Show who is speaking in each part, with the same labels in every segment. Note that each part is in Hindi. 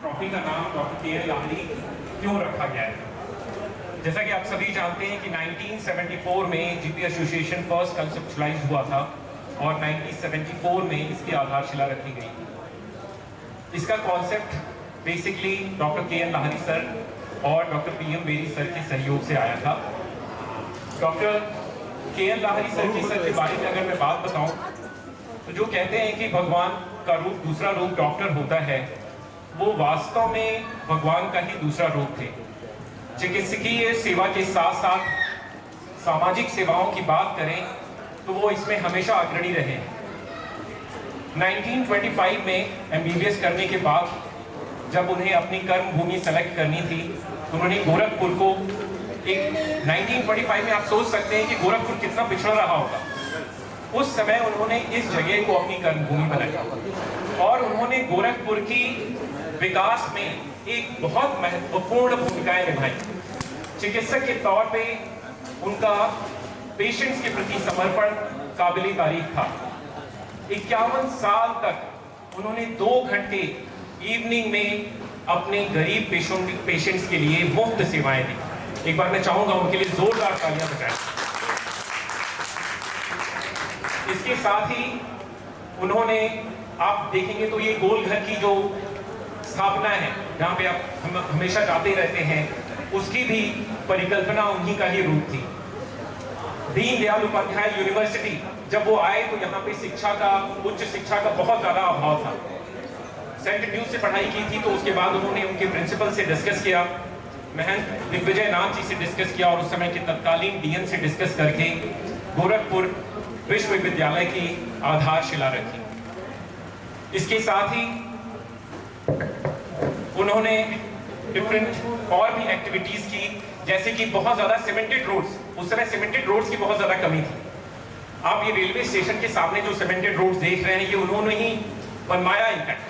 Speaker 1: ट्रॉफी का नाम डॉक्टर के एन लाहिरी क्यों रखा गया है। जैसा कि आप सभी जानते हैं कि 1974 में जीपी एसोसिएशन फर्स्ट कंसेप्चुलाइज हुआ था और 1974 में इसकी आधारशिला रखी गई। इसका concept basically doctor K N Lahiri sir और doctor P M Beri sir के सहयोग से आया था। Doctor K N Lahiri sir की सर के बारे में अगर मैं बात बताऊं तो जो कहते हैं कि भगवान का रूप दूसरा रूप डॉक्टर होता है, वो वास्तव में भगवान का ही दूसरा रूप थे। चिकित्सकीय सेवा के साथ साथ सामाजिक सेवाओं की बात करें तो वो इसमें हमेशा अग्रणी रहे। 1925 में एमबीबीएस करने के बाद जब उन्हें अपनी कर्म भूमि सेलेक्ट करनी थी तो उन्होंने गोरखपुर को एक 1925 में आप सोच सकते हैं कि गोरखपुर कितना पिछड़ा रहा होगा। उस समय उन्होंने इस जगह को अपनी कर्मभूमि बनाया और उन्होंने गोरखपुर की विकास में एक बहुत महत्वपूर्ण भूमिकाएं निभाई। चिकित्सक के तौर पे उनका पेशेंट्स के प्रति समर्पण काबिल तारीफ था। 51 साल तक उन्होंने 2 घंटे इवनिंग में अपने गरीब पेशेंट्स के लिए मुफ्त सेवाएं दी। एक बार मैं चाहूंगा उनके लिए जोरदार तालियां बजाएं। इसके साथ ही उन्होंने, आप देखेंगे तो ये गोल घर की जो स्थापना है जहाँ पे आप हमेशा जाते रहते हैं, उसकी भी परिकल्पना उन्हीं का ही रूप थी। दीनदयाल उपाध्याय यूनिवर्सिटी जब वो आए तो यहाँ पे शिक्षा का, उच्च शिक्षा का बहुत ज्यादा अभाव था। सेंट ड्यूज से पढ़ाई की थी तो उसके बाद उन्होंने उनके प्रिंसिपल से डिस्कस किया, महंत दिग्विजय नाथ जी से डिस्कस किया और उस समय के तत्कालीन डीएन से डिस्कस करके गोरखपुर विश्वविद्यालय की आधारशिला रखी। इसके साथ ही उन्होंने डिफरेंट और भी एक्टिविटीज की, जैसे कि बहुत ज्यादा सीमेंटेड रोड्स, उस समय सीमेंटेड रोड्स की बहुत ज्यादा कमी थी। आप ये रेलवे स्टेशन के सामने जो सीमेंटेड रोड्स देख रहे हैं ये उन्होंने ही बनवाया इनफैक्ट।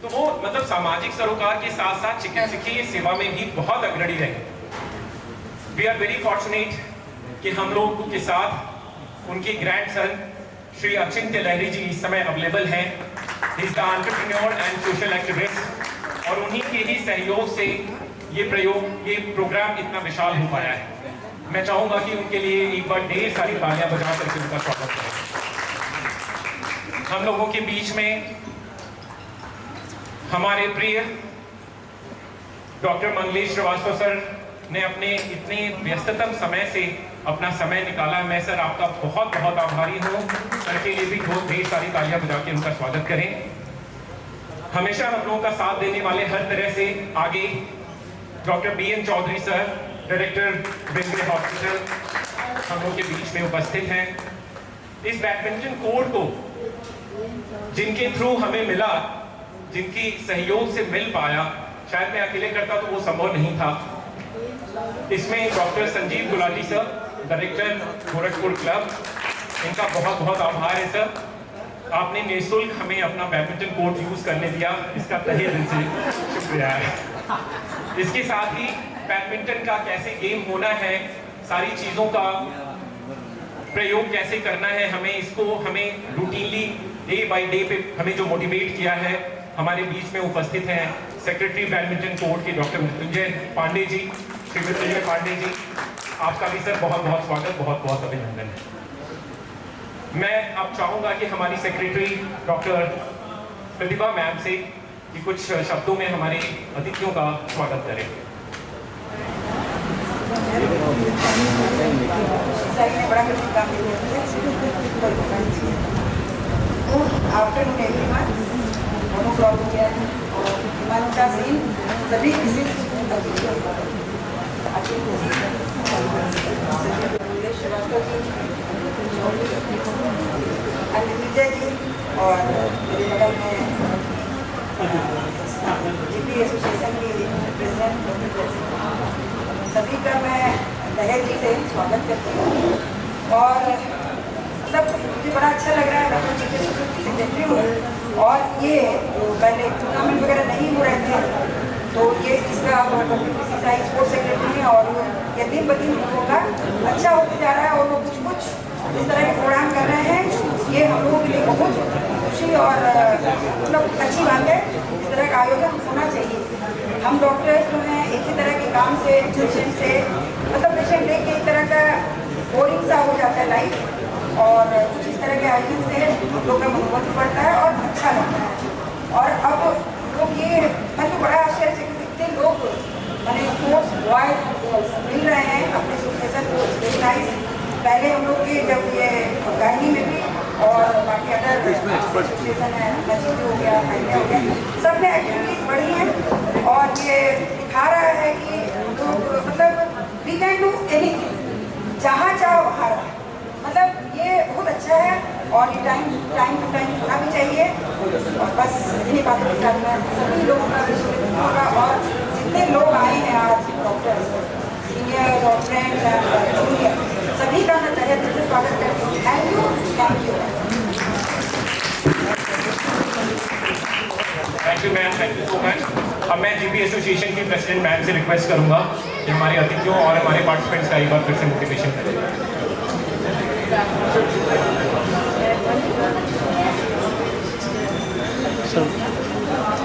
Speaker 1: तो वो मतलब सामाजिक सरोकार के साथ साथ चिकित्सकीय सेवा में भी बहुत अग्रणी रहे। वी आर वेरी फॉर्चुनेट कि हम लोग के साथ उनके ग्रैंडसन श्री अचिंत्य लहरी जी इस समय अवेलेबल हैं। He is the entrepreneur and social activist और उन्हीं के ही सहयोग से ये प्रोग्राम इतना विशाल हो पाया है। मैं चाहूंगा कि उनके लिए एक बार ढेर सारी तालियां बजा करके उनका स्वागत करें। हम लोगों के बीच में हमारे प्रिय डॉक्टर मंगलेश श्रीवास्तव सर ने अपने इतने व्यस्ततम समय से अपना समय निकाला। मैं सर आपका बहुत बहुत आभारी हूँ। सर के लिए भी ढेर सारी तालियां बजा के उनका स्वागत करें। हमेशा हम लोगों का साथ देने वाले हर तरह से आगे doctor B N Chaudhary sir, director Bengle hospital, हम लोग के बीच में उपस्थित हैं। इस बैडमिंटन कोर्ट को जिनके थ्रू हमें मिला, जिनकी सहयोग से मिल पाया, शायद मैं अकेले करता तो वो संभव नहीं था। इसमें doctor Sanjeev Gulati sir, director Gorakhpur club, इनका बहुत बहुत आभार है सर। आपने निःशुल्क हमें अपना बैडमिंटन कोर्ट यूज करने दिया, इसका तहे दिल से शुक्रिया है। इसके साथ ही बैडमिंटन का कैसे गेम होना है, सारी चीजों का प्रयोग कैसे करना है, हमें रूटीनली डे बाय डे पे हमें जो मोटिवेट किया है, हमारे बीच में उपस्थित हैं सेक्रेटरी बैडमिंटन कोर्ट के डॉक्टर मृत्युंजय पांडे जी, श्री मृत्युंजय पांडे जी, आपका भी सर बहुत बहुत स्वागत, बहुत बहुत अभिनंदन है। मैं अब चाहूंगा कि हमारी सेक्रेटरी डॉक्टर प्रतिभा मैम से कि कुछ शब्दों में हमारे अतिथियों का स्वागत करें।
Speaker 2: आफ्टरनून एवरीवन, सभी श्रीवास्तव जी, विजय जी और मेरे बगल में जीपी एसोसिएशन की प्रेसिडेंट सभी का मैं दहेज से स्वागत करती हूँ। और मतलब मुझे बड़ा अच्छा लग रहा है, मैं तो जीपी एसोसिएशन की सेक्रेटरी हूँ और ये पहले टूर्नामेंट वगैरह नहीं हो रहे थे तो ये इसका स्पोर्ट्स सेक्रेटरी है और ये दिन ब दिन होगा अच्छा होते जा रहा है और वो कुछ इस तरह के प्रोग्राम कर रहे हैं। ये हम लोगों के लिए बहुत खुशी और मतलब अच्छी बात है। इस तरह का आयोजन होना चाहिए। हम डॉक्टर्स जो हैं एक ही तरह के काम से पेशेंट से मतलब पेशेंट देख के एक तरह का बोरिंग सा हो जाता है लाइफ, और कुछ इस तरह के आयोजन से हम लोग का मनोबल बढ़ता है और अच्छा लगता है। और अब लोग ये मैं तो बड़ा आश्चर्य से कितने लोग मैंने स्पोर्ट्स बॉयज मिल रहे हैं अपने एसोसिएशन को, वेरी नाइस। पहले हम लोग के जब ये गायनी में भी और बाकी अदर एसोसिएशन है, नजीब हो गया, आइडिया हो गया, सब में एक्टिविटीज बढ़ी हैं और ये दिखा रहा है कि लोग मतलब वी कैन डू एनीथिंग, जहाँ चाहो वहाँ रहा। मतलब ये बहुत अच्छा है और ये टाइम टू टाइम होना भी चाहिए। और बस इन्हीं बातों के साथ मैं सभी लोगों का विश्व होगा और जितने लोग आए हैं आज डॉक्टर्स, सीनियर और फ्रेंड्स जूनियर, सभी का मैं तहे दिल से स्वागत करती हूँ। Thank you, thank you.
Speaker 1: Thank you ma'am, thank you so much. अब मैं जीपी एसोसिएशन की प्रेसिडेंट मैम से रिक्वेस्ट करूंगा कि हमारे अतिथियों और हमारे पार्टिसिपेंट्स का एक बार फिर से मोटिवेशन करें।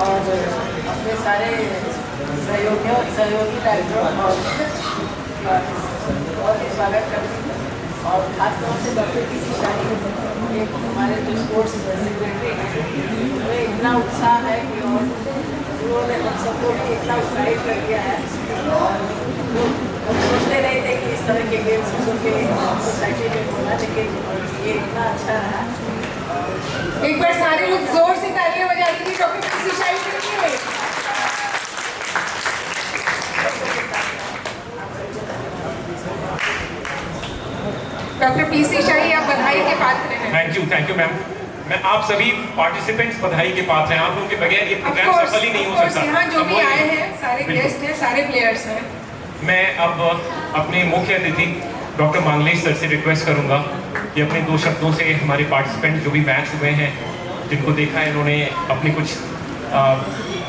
Speaker 3: और अपने सारे सहयोगी डायरेक्टरों बहुत ही स्वागत करती हूँ। और खासतौर से डॉक्टर पीसी शाही, एक हमारे जो स्पोर्ट्स सेक्रेटरी हैं, उनमें इतना उत्साह है कि और उन्होंने हम सबको भी इतना उत्साहित कर दिया है। और हम सोचते रहे थे कि इस तरह के गेम्स के सोसाइटी में होना, लेकिन ये इतना अच्छा रहा।
Speaker 4: एक बार सारे लोग जोर से तालियां बजा दीजिए डॉक्टर पीसी शाही के लिए। डॉक्टर पीसी शाही, आप बधाई के पात्र हैं।
Speaker 1: Thank you ma'am. मैं आप सभी पार्टिसिपेंट्स बधाई के पात्र हैं। आप लोगों के बगैर ये प्रोग्राम सफल ही नहीं हो सकता।
Speaker 4: यहाँ जो भी आए हैं सारे गेस्ट हैं, सारे प्लेयर्स हैं।
Speaker 1: मैं अब अपने मुख्य अतिथि डॉक्टर मांगलेश सर से रिक्वेस्ट करूंगा कि अपने 2 शब्दों से हमारे पार्टिसिपेंट जो भी मैच हुए हैं, जिनको देखा है, इन्होंने अपनी कुछ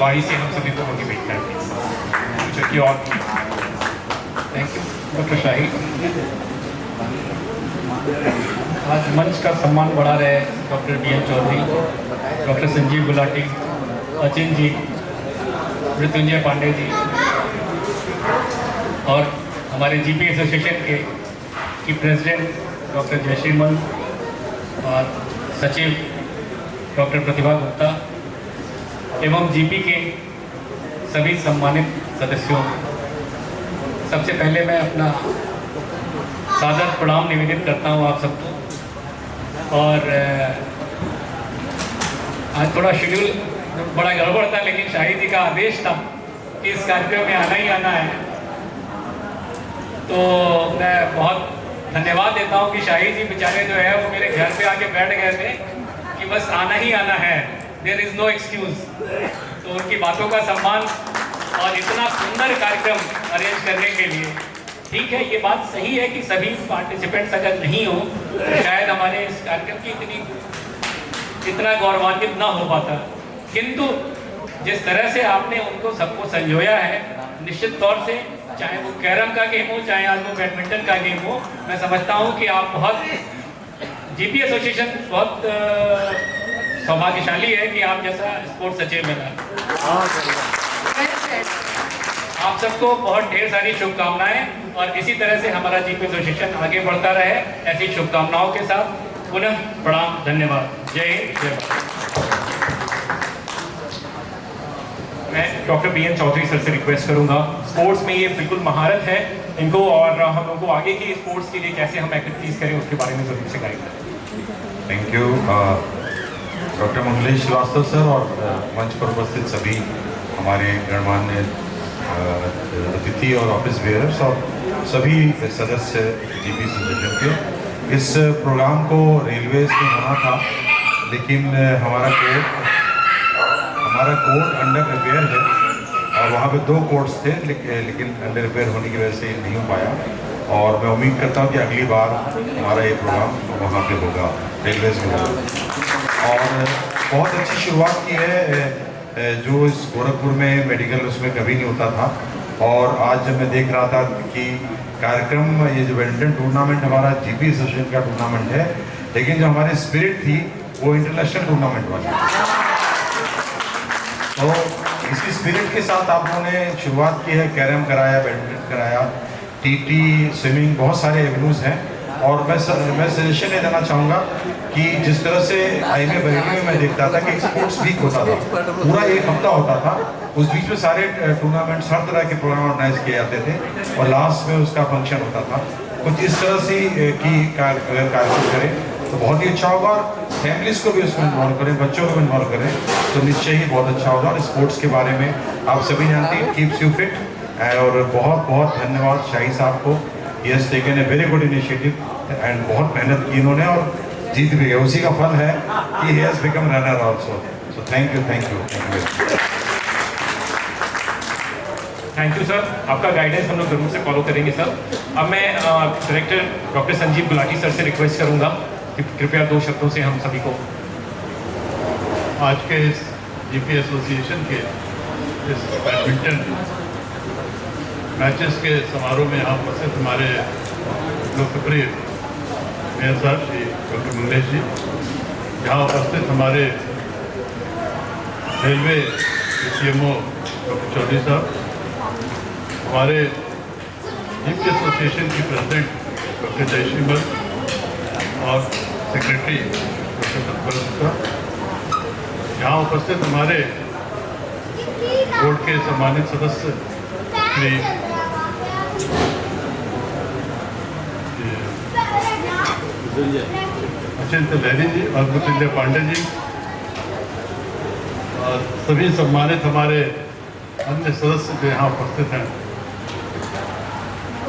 Speaker 1: वाणी से हम सभी को मोटिवेट करें। जो कि और
Speaker 5: थैंक यू डॉक्टर शाही। आज मंच का सम्मान बढ़ा रहे doctor BN Chaudhary, doctor Sanjeev Gulati, Achin ji, Mrityunjay Pandey ji और हमारे जीपी एसोसिएशन की प्रेसिडेंट डॉक्टर जयश्री मन और सचिव डॉक्टर प्रतिभा गुप्ता एवं जीपी के सभी सम्मानित सदस्यों, सबसे पहले मैं अपना सादर प्रणाम निवेदित करता हूँ आप सबको। और आज थोड़ा शेड्यूल बड़ा गड़बड़ था, लेकिन शाही जी का आदेश था कि इस कार्यक्रम में आना ही आना है, तो मैं बहुत धन्यवाद देता हूँ कि शाही जी बेचारे जो है वो मेरे घर पे आके बैठ गए थे कि बस आना ही आना है, देयर इज़ नो एक्सक्यूज़। तो उनकी बातों का सम्मान और इतना सुंदर कार्यक्रम अरेंज करने के लिए, ठीक है, ये बात सही है कि सभी पार्टिसिपेंट्स अगर नहीं हो तो शायद हमारे इस कार्यक्रम की इतना गौरवान्वित ना हो पाता, किंतु जिस तरह से आपने उनको सबको संजोया है, निश्चित तौर से चाहे वो कैरम का गेम हो, चाहे आज वो बैडमिंटन का गेम हो, मैं समझता हूँ कि आप बहुत जीपी एसोसिएशन बहुत सौभाग्यशाली है कि आप जैसा स्पोर्ट्स सचिव मिला। आप सबको बहुत ढेर सारी शुभकामनाएं और इसी तरह से हमारा जीपी एसोसिएशन आगे बढ़ता रहे, ऐसी शुभकामनाओं के साथ पुनः प्रणाम, धन्यवाद, जय हिंद, जय भारत।
Speaker 1: मैं डॉक्टर BN चौधरी सर से रिक्वेस्ट करूंगा, स्पोर्ट्स में ये बिल्कुल महारत है इनको, और हम लोगों को आगे की स्पोर्ट्स के लिए कैसे हम एक्टिविटीज़ करें उसके बारे में जरूर से गाइड करें।
Speaker 6: Thank you doctor Mangalesh Shrivastava sir और मंच पर उपस्थित सभी हमारे गणमान्य अतिथि और ऑफिस बेयर्स और सभी सदस्य जीपी एसोसिएशन के। इस प्रोग्राम को रेलवे से होना था, लेकिन हमारा कोर्ट अंडर रिपेयर है और वहाँ पे 2 कोर्ट्स थे, लेकिन अंडर रिपेयर होने की वजह से नहीं हो पाया। और मैं उम्मीद करता हूँ कि अगली बार हमारा ये प्रोग्राम वहाँ पे होगा, रेलवेज में होगा। और बहुत अच्छी शुरुआत की है जो इस गोरखपुर में मेडिकल उसमें कभी नहीं होता था। और आज जब मैं देख रहा था कि कार्यक्रम, ये जो बैडमिंटन टूर्नामेंट हमारा जीपी एसोसिएशन का टूर्नामेंट है, लेकिन जो हमारी स्पिरिट थी वो इंटरनेशनल टूर्नामेंट वाली। तो इसी स्पिरिट के साथ आप लोगों ने शुरुआत की है। कैरम कराया, बैडमिंटन कराया, टीटी, स्विमिंग, बहुत सारे एवेन्यूज़ हैं। और मैं सजेशन ये देना चाहूँगा कि जिस तरह से IIM बरेली में मैं देखता था कि स्पोर्ट्स वीक होता था, पूरा एक हफ्ता होता था, उस बीच में सारे टूर्नामेंट्स, हर तरह के प्रोग्राम ऑर्गेनाइज किए जाते थे और लास्ट में उसका फंक्शन होता था। कुछ इस तरह से की कार्यक्रम करें तो बहुत ही अच्छा होगा और फैमिलीज़ को भी उसमें इन्वॉल्व करें, बच्चों को इन्वॉल्व करें तो निश्चय ही बहुत अच्छा होगा। और स्पोर्ट्स के बारे में आप सभी जानते हैं, कीप्स यू फिट। और बहुत बहुत धन्यवाद शाही साहब को। He has taken a very good initiative and बहुत मेहनत की इन्होंने और जीत भी गए। उसी का फल है कि he has become runner also. So thank you, thank you, thank you.
Speaker 1: Thank you sir, आपका गाइडेंस हम लोग जरूर से फॉलो करेंगे सर। अब मैं director doctor Sanjeev Gulati sir से रिक्वेस्ट करूंगा कि कृपया 2 शब्दों से हम सभी को।
Speaker 7: आज के इस GP एसोसिएशन के इस बैडमिंटन मैचेस के समारोह में यहाँ उपस्थित हमारे लोकप्रिय मेयर साहब श्री डॉक्टर मंगलेश जी, यहाँ उपस्थित हमारे रेलवे CMO डॉक्टर चौधरी साहब, हमारे GP एसोसिएशन की प्रेसिडेंट डॉक्टर जयश्री मल और सेक्रेटरी डॉक्टर तत्पर साहब, यहाँ उपस्थित हमारे बोर्ड के सम्मानित सदस्य श्री अचिंत लहरी जी और मृत्युंजय पांडे जी और सभी सम्मानित हमारे अन्य सदस्य जो यहाँ उपस्थित हैं।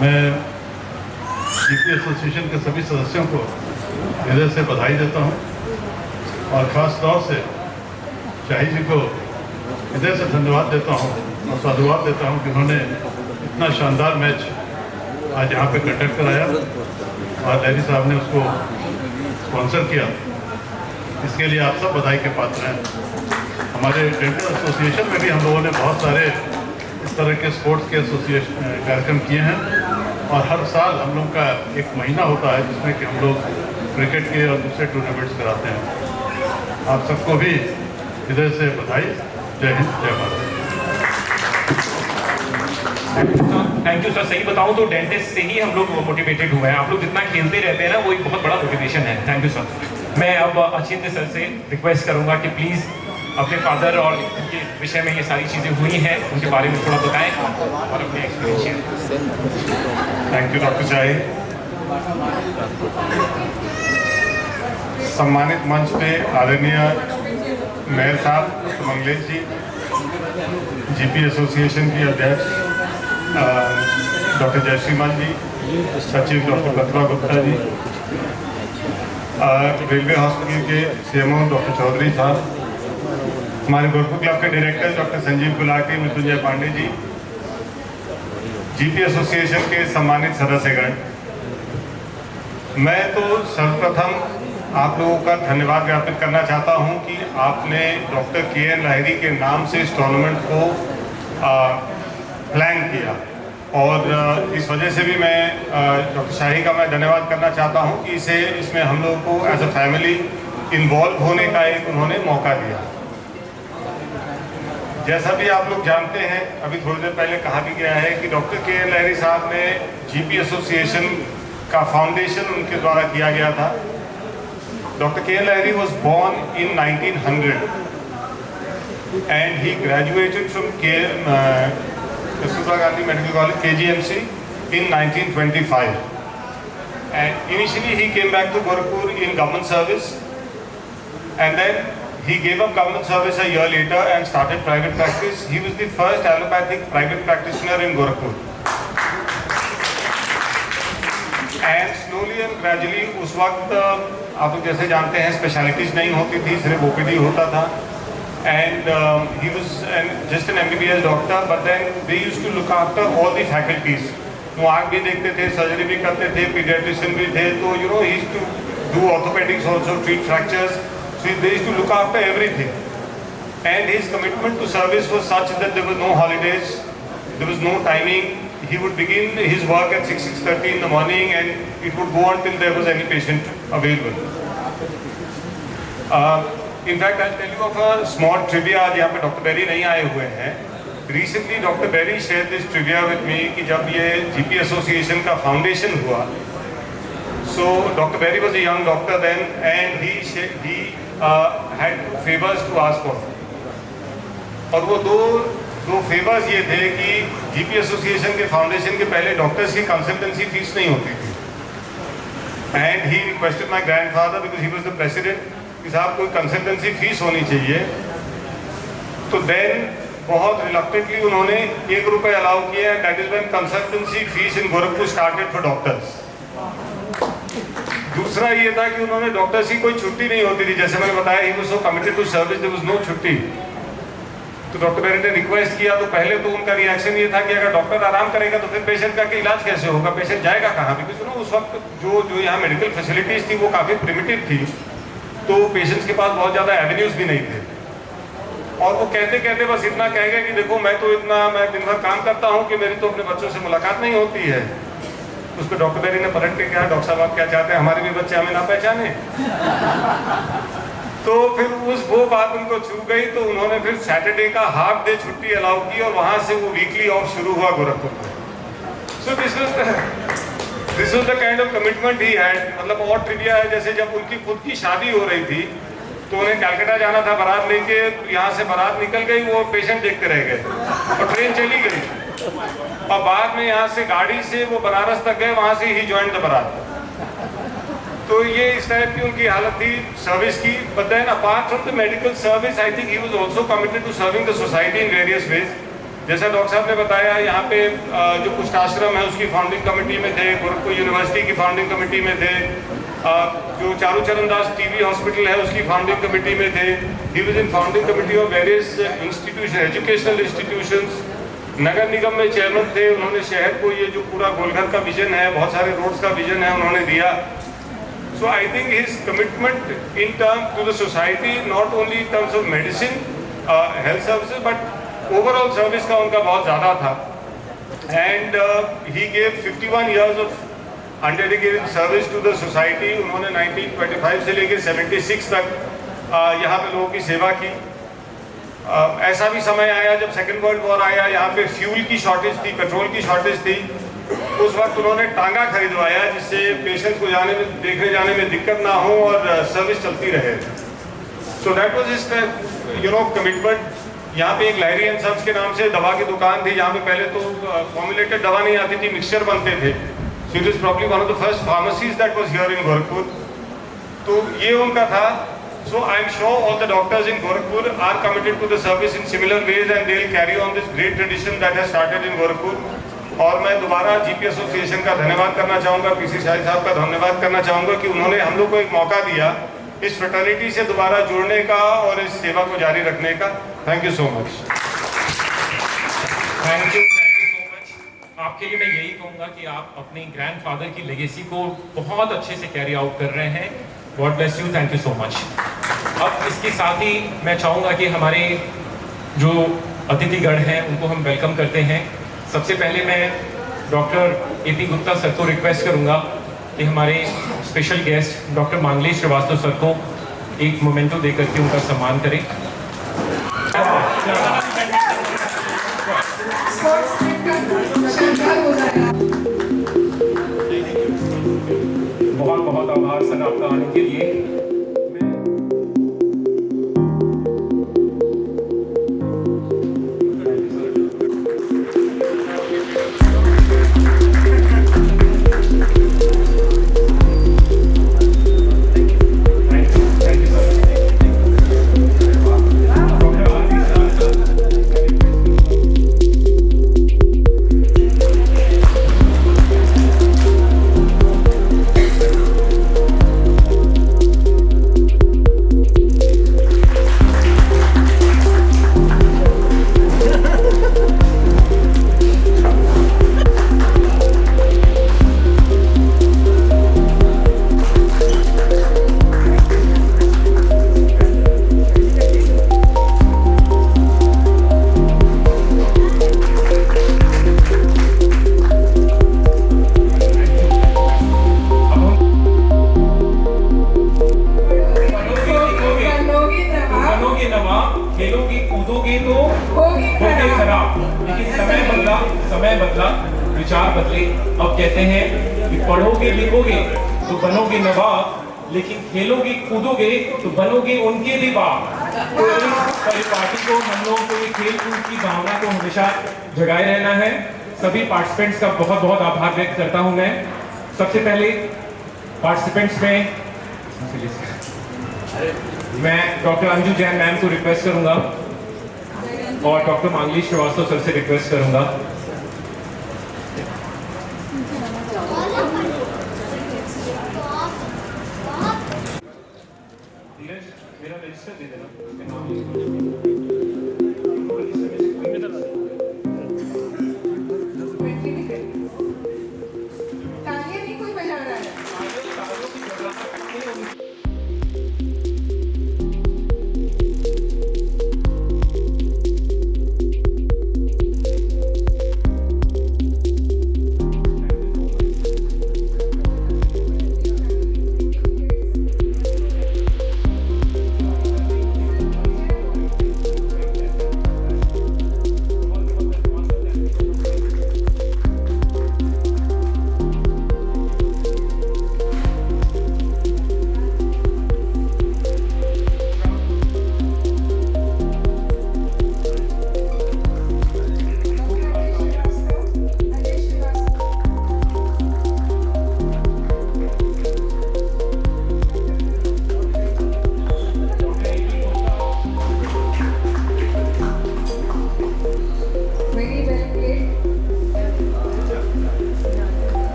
Speaker 7: मैं GP एसोसिएशन के सभी सदस्यों को हृदय से बधाई देता हूँ और ख़ास तौर से शाही जी को हृदय से धन्यवाद देता हूँ और साधुवाद देता हूँ कि उन्होंने इतना शानदार मैच आज यहाँ पे कंडक्ट कराया और लहरी साहब ने उसको स्पॉन्सर किया। इसके लिए आप सब बधाई के पात्र हैं। हमारे डेंटल एसोसिएशन में भी हम लोगों ने बहुत सारे इस तरह के स्पोर्ट्स के एसोसिएशन कार्यक्रम किए हैं और हर साल हम लोग का एक महीना होता है जिसमें कि हम लोग क्रिकेट के और दूसरे टूर्नामेंट्स कराते हैं। आप सबको भी हृदय से बधाई। जय हिंद, जय भारत।
Speaker 1: Thank you sir. सही बताऊं तो डेंटिस्ट से ही हम लोग मोटिवेटेड हुए हैं। आप लोग जितना खेलते रहते हैं ना, वो एक बहुत बड़ा मोटिवेशन है। Thank you sir. मैं अब अचिंत्य सर से रिक्वेस्ट करूंगा कि प्लीज़ अपने फादर और उनके विषय में ये सारी चीज़ें हुई हैं उनके बारे में थोड़ा बताएं और अपने experience share.
Speaker 8: Thank you doctor Shahi. सम्मानित मंच पे आदरणीय मेयर साहब doctor Manglesh ji, GP association की अध्यक्ष डॉक्टर जयश्री मल जी, सचिव doctor Pratibha Gupta ji, railway hospital के CMO डॉक्टर चौधरी साहब, हमारे गोरखपुर क्लब के director doctor Sanjeev Gulati, Mrityunjay Pandey ji, GP association के सम्मानित सदस्यगण, मैं तो सर्वप्रथम आप लोगों का धन्यवाद ज्ञापित करना चाहता हूं कि आपने डॉक्टर KN लाहिरी के नाम से इस टूर्नामेंट को प्लान किया और इस वजह से भी मैं डॉक्टर शाही का मैं धन्यवाद करना चाहता हूं कि इसमें हम लोगों को एज अ फैमिली इन्वॉल्व होने का एक उन्होंने मौका दिया। जैसा भी आप लोग जानते हैं, अभी थोड़ी देर पहले कहा भी गया है कि डॉक्टर KN लाहिरी साहब ने GP एसोसिएशन का फाउंडेशन उनके द्वारा किया गया था। Dr. KN Lahiri was born in 1900 and he graduated from Kasturba Gandhi Medical College, KGMC, in 1925. And initially he came back to Gorakhpur in government service and then he gave up government service a year later and started private practice. He was the first allopathic private practitioner in Gorakhpur. And slowly and gradually उस वक्त आप लोग जैसे जानते हैं स्पेशलिटीज़ नहीं होती थी, सिर्फ OPD होता था and he was just an MBBS doctor but then they used to look after all the faculties. वो आँख भी देखते थे, सर्जरी भी करते थे, पीडियाट्रिशियन भी थे, तो you know he used to do orthopaedics also, treat fractures, so they used to look after everything and his commitment to service was such that there was no holidays, there was no timing. He would begin his work at 6:30 in the morning and it would go on till there was any patient available. In fact I tell you of a small trivia. आज यहाँ पे डॉक्टर बेरी नहीं आए हुए हैं। Recently doctor Beri share this trivia with me कि जब ये जीपी एसोसिएशन का फाउंडेशन हुआ, so Dr. Berry was a young doctor then, and he had favors to ask for. और वो दो फेवर्स ये थे कि जीपी एसोसिएशन के फाउंडेशन के पहले डॉक्टर्स की कंसल्टेंसी फीस नहीं होती थी, and he requested my grandfather because he was the president कि साहब कोई कंसल्टेंसी फीस होनी चाहिए। तो देन बहुत रिलक्टेंटली उन्होंने ₹1 अलाउ किया। That is when consultancy fees in Gorakhpur started for doctors. दूसरा ये था कि उन्होंने डॉक्टर्स की कोई छुट्टी नहीं होती थी। जैसे मैंने बताया, he was so committed to service, there was no छुट्टी। तो डॉक्टर बेरी ने रिक्वेस्ट किया तो पहले तो उनका रिएक्शन ये था कि अगर डॉक्टर आराम करेगा तो फिर पेशेंट का इलाज कैसे होगा, पेशेंट जाएगा कहाँ? बिकॉज उस वक्त जो यहाँ मेडिकल फैसिलिटीज थी वो काफ़ी प्रिमिटिव थी, तो पेशेंट्स के पास बहुत ज़्यादा एवेन्यूज भी नहीं थे। और वो कहते कहते बस इतना कह गए कि देखो मैं दिन भर काम करता हूँ कि मेरी तो अपने बच्चों से मुलाकात नहीं होती है। उस पर डॉक्टर बेरी ने पलट के कहा, डॉक्टर साहब आप क्या चाहते हैं, हमारे भी बच्चे हमें ना पहचाने? तो फिर वो बात उनको छू गई, तो उन्होंने फिर सैटरडे का हाफ डे छुट्टी अलाउ की और वहाँ से वो वीकली ऑफ शुरू हुआ गोरखपुर में। So this was the kind of commitment he had. मतलब और ट्रिविया है, जैसे जब उनकी खुद की शादी हो रही थी तो उन्हें कलकत्ता जाना था बारात लेके, यहाँ से बारात निकल गई, वो पेशेंट देखते रह गए और ट्रेन चली गई, और बाद में यहाँ से गाड़ी से वो बनारस तक गए, वहाँ से ही ज्वाइन द बारात। तो ये इस टाइप की उनकी हालत थी सर्विस की। But then apart from the medical service, I think he was also committed to serving the society in various ways. जैसा डॉक्टर साहब ने बताया, यहाँ पे जो कुष्ठ आश्रम है उसकी फाउंडिंग कमेटी में थे, गोरखपुर यूनिवर्सिटी की फाउंडिंग कमेटी में थे, जो चारू चरण दास टीबी हॉस्पिटल है उसकी फाउंडिंग कमेटी में थे। He was in founding committee of various institution, educational institutions. नगर निगम में चेयरमैन थे। उन्होंने शहर को ये जो पूरा गोलघर का विजन है, बहुत सारे रोड्स का विजन है, उन्होंने दिया। So I think his commitment in terms to the society, not only in terms of medicine, health services, but overall service का उनका बहुत ज़्यादा था। And he gave 51 years of undedicated service to the society। उन्होंने 1925 से लेकर 76 तक यहाँ पे लोगों की सेवा की। ऐसा भी समय आया जब सेकेंड वर्ल्ड वॉर आया, यहाँ पे फ्यूल की शॉर्टेज थी, पेट्रोल की शॉर्टेज थी। उस वक्त उन्होंने टांगा खरीदवाया जिससे पेशेंट को देखने जाने में दिक्कत ना हो और सर्विस चलती रहे। So that was his commitment. यहाँ पे एक लायरी एंड सन्स के नाम से दवा की दुकान थी, जहाँ पे पहले तो फॉर्मुलेटेड दवा नहीं आती थी, मिक्सचर बनते थे। So it is probably one of the first pharmacies that was here in Gorakhpur. तो ये उनका था। So I am sure all the doctors in Gorakhpur are committed to the service in similar ways, and they will carry on this great tradition that has started in Gorakhpur। और मैं दोबारा जीपी एसोसिएशन का धन्यवाद करना चाहूँगा, पीसी शाही साहब का धन्यवाद करना चाहूँगा कि उन्होंने हम लोग को एक मौका दिया इस फ्रेटर्निटी से दोबारा जुड़ने का और इस सेवा को जारी रखने का। Thank you so much.
Speaker 1: Thank you so much. आपके लिए मैं यही कहूँगा कि आप अपनी ग्रैंडफादर की लेगेसी को बहुत अच्छे से कैरी आउट कर रहे हैं। God bless you, thank you so much. अब इसके साथ ही मैं चाहूँगा कि हमारे जो अतिथिगण हैं उनको हम वेलकम करते हैं। सबसे पहले मैं डॉक्टर एपी गुप्ता सर को रिक्वेस्ट करूँगा कि हमारे special guest doctor Manglesh Srivastava sir को एक मोमेंटो देकर के उनका सम्मान करें। बहुत बहुत आभार सर आपका आने के लिए। खेलोगे कूदोगे तो
Speaker 4: होगी
Speaker 1: होगे
Speaker 4: खराब।
Speaker 1: खराब। लेकिन समय बदला, विचार बदले। अब कहते हैं कि पढ़ोगे लिखोगे तो बनोगे नवाब, लेकिन खेलोगे कूदोगे तो बनोगे उनके भी बाप। तो इस परिपाटी को, हम लोगों को ये खेल कूद की भावना को हमेशा जगाए रहना है। सभी पार्टिसिपेंट्स का बहुत बहुत आभार व्यक्त करता हूं मैं। सबसे पहले पार्टिसिपेंट्स में मैं डॉक्टर अंजू जैन मैम को रिक्वेस्ट करूंगा और डॉक्टर मांगली श्रीवास्तव सर से रिक्वेस्ट करूंगा। धीरज, मेरा रजिस्टर दे देना, उसके नाम लिख
Speaker 4: तालियां नहीं कोई बजा रहा है।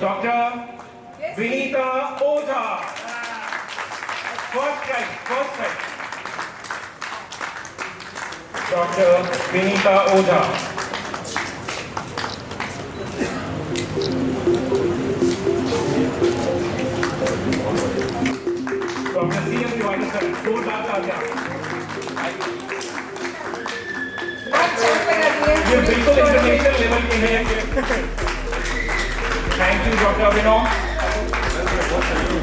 Speaker 1: Doctor Vinita Ojha, first prize. Doctor Vinita Ojha. Doctor C M Tiwari sir, 2 lakh आ गया। ये बिल्कुल इंटरनेशनल लेवल के हैं। Thank you doctor Abhinav.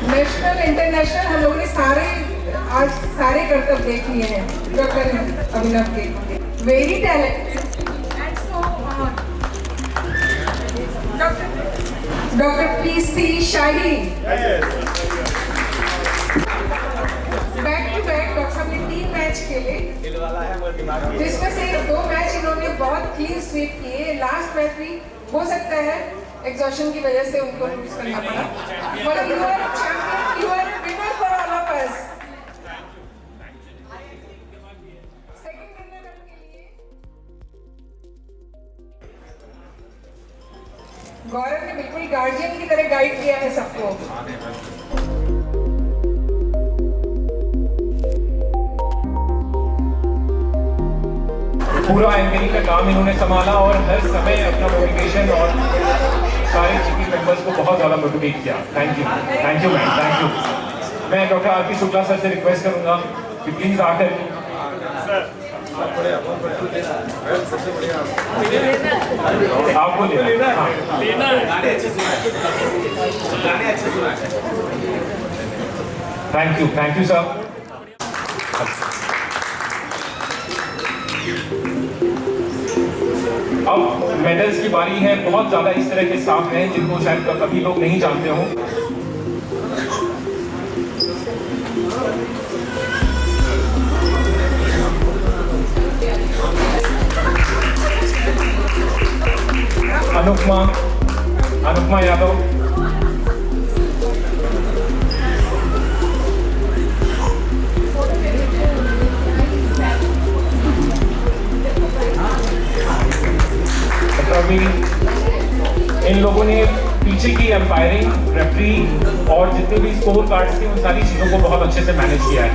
Speaker 4: National international हम लोगों ने आज सारे करतब देख लिए हैं डॉक्टर अभिनव के। Very talented and so doctor PC Shahi. Back to back doctor साहब ने 3 मैच खेले, जिसमें से 2 मैच इन्होंने बहुत क्लीन स्वीप किए। लास्ट मैच भी हो सकता है एग्जॉशन की वजह से उनको लूज करना पड़ा, मगर you are champion, you are winner for all of us. Second runner up के लिए गौरव ने बिल्कुल गार्जियन की तरह गाइड किया है सबको।
Speaker 1: पूरा एंकरिंग का काम इन्होंने संभाला और हर समय अपना मोटिवेशन और सारे जीपी मेंबर्स को बहुत ज़्यादा मोटिवेट किया। Thank you ma'am, thank you. मैं डॉक्टर आरपी शुक्ला सर से रिक्वेस्ट करूंगा कि प्लीज़ आकर आप बोलिए। Thank you sir. अब मेडल्स की बारी है। बहुत ज़्यादा इस तरह के स्टाफ हैं जिनको शायद कभी लोग नहीं जानते हों। अनुपमा यादव, इन लोगों ने पीछे की एम्पायरिंग, रेफरी और जितने भी स्कोर कार्ड्स थे उन सारी चीज़ों को बहुत अच्छे से मैनेज किया है।